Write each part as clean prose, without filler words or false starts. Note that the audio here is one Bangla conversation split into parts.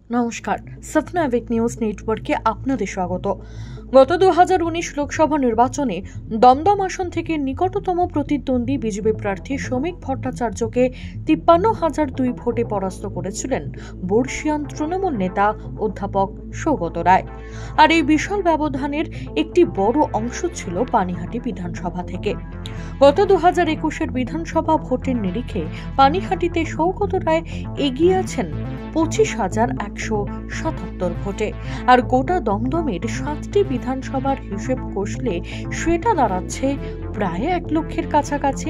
নমস্কার, সফনা অ্যাওয়েক নিউজ নেটওয়ার্কে আপনাদের স্বাগত। গত 2019 লোকসভা নির্বাচনে দমদম আসন থেকে নিকটতম প্রতিদ্বন্দ্বী বিজেপি প্রার্থী শ্রমিক ভট্টাচার্যকে 53,002 ভোটে পরাস্ত করেছিলেন বর্ষীয়ান তৃণমূল নেতা অধ্যাপক সৌগত রায়। আর এই বিশাল ব্যবধানের একটি বড় অংশ ছিল পানিহাটি বিধানসভা থেকে। গত 2021 বিধানসভা ভোটের নিরিখে পানিহাটিতে সৌগত রায় এগিয়ে আছেন 25,177 ভোটে। আর গোটা দমদমের 7টি বিধানসভার হিসেব কষলে সেটা দাঁড়াচ্ছে প্রায় 1 লক্ষের কাছাকাছি।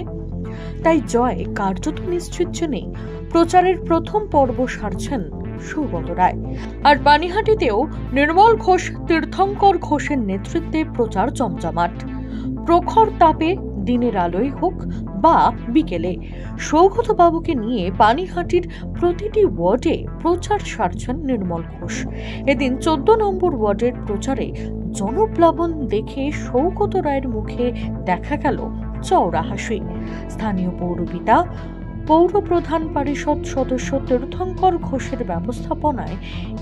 তাই জয় কার্যত নিশ্চিত যে নেই। প্রচারের প্রথম পর্ব সারছেন সৌগত রায়। আর পানিহাটিতেও নির্মল ঘোষ, তীর্থঙ্কর ঘোষের নেতৃত্বে প্রচার জমজমাট। প্রখর তাপে দিনের আলোয় হোক বা বিকেলে, সৌগত বাবুকে নিয়ে পানিহাটির প্রতিটি ওয়ার্ডে প্রচার সারছেন নির্মল ঘোষ। এদিন 14 নম্বর ওয়ার্ডের প্রচারে জনপ্লাবন দেখে সৌগত রায়ের মুখে দেখা গেল চওড়া হাসি। স্থানীয় পৌরপিতা, পৌর প্রধান পরিষদ সদস্য তীর্থঙ্কর ঘোষের ব্যবস্থাপনায়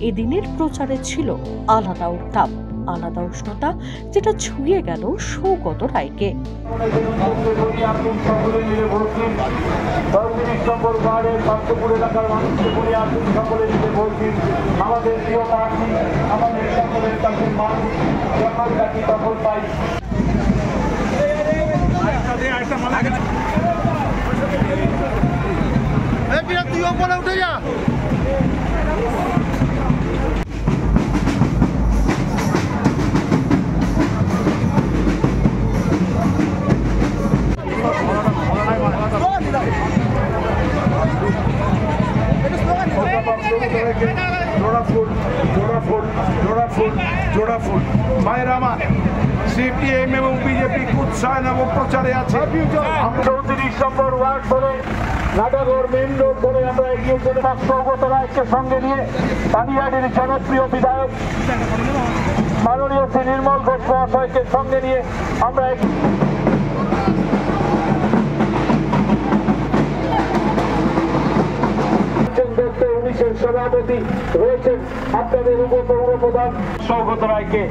এদিনের প্রচারে ছিল আলাদা উত্তাপ, আলাদা উষ্ণতা, যেটা ছুঁয়ে গেল সৌগত রায়কে। তুইও বলে উঠে যা। মায়ের আমার সিপিএম এবং বিজেপি উৎসাহ এবং প্রচারে আছে। 34 নম্বর ওয়ার্ড ধরে নাটাগর মেন রোড ধরে আমরা এগিয়ে চলে সৌগত রায়কে সঙ্গে নিয়ে পানিহাটির জনপ্রিয় বিধায়ক মাননীয় শ্রী নির্মল ঘোষ মহাশয়কে সঙ্গে নিয়ে আমরা সভাপতি রয়েছেন আপনাদের উপপৌর প্রধান সৌগত রায়কে।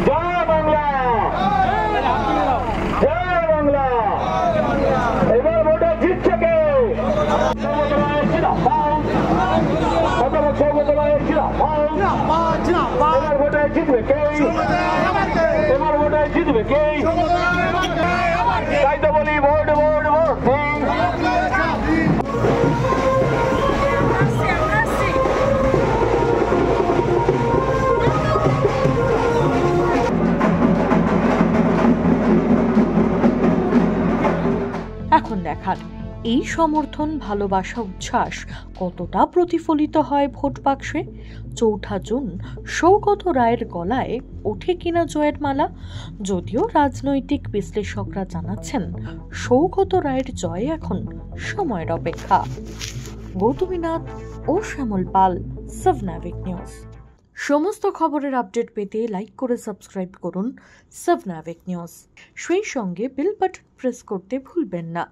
জয় বাংলা, জয় বাংলা। এবার ভোটে জিতছে কে? সৌগত রায়ের সৌগত রায়ের এবার ভোটে জিতবে কে? এবার ভোটে জিতবে কে? তাই তো বলি ভোট ভোট ভোট। এখন দেখার এই সমর্থন, ভালোবাসা, উচ্ছ্বাস কতটা প্রতিফলিত হয় ভোট বাক্সে। 4 জুন সৌগত রায়ের গলায় ওঠে কিনা জয়ের মালা। যদিও রাজনৈতিক বিশ্লেষকরা জানাচ্ছেন সৌগত রায়ের জয় এখন সময়ের অপেক্ষা। গৌতমী নাথ ও শ্যামল পাল, সফনা অ্যাওয়েক নিউজ। সমস্ত খবরের আপডেট পেতে লাইক করে সাবস্ক্রাইব করুন সফনা অ্যাওয়েক নিউজ। সেই সঙ্গে বেল বাটন প্রেস করতে ভুলবেন না।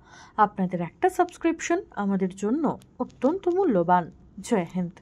আপনাদের একটা সাবস্ক্রিপশন আমাদের জন্য অত্যন্ত মূল্যবান। জয় হিন্দ।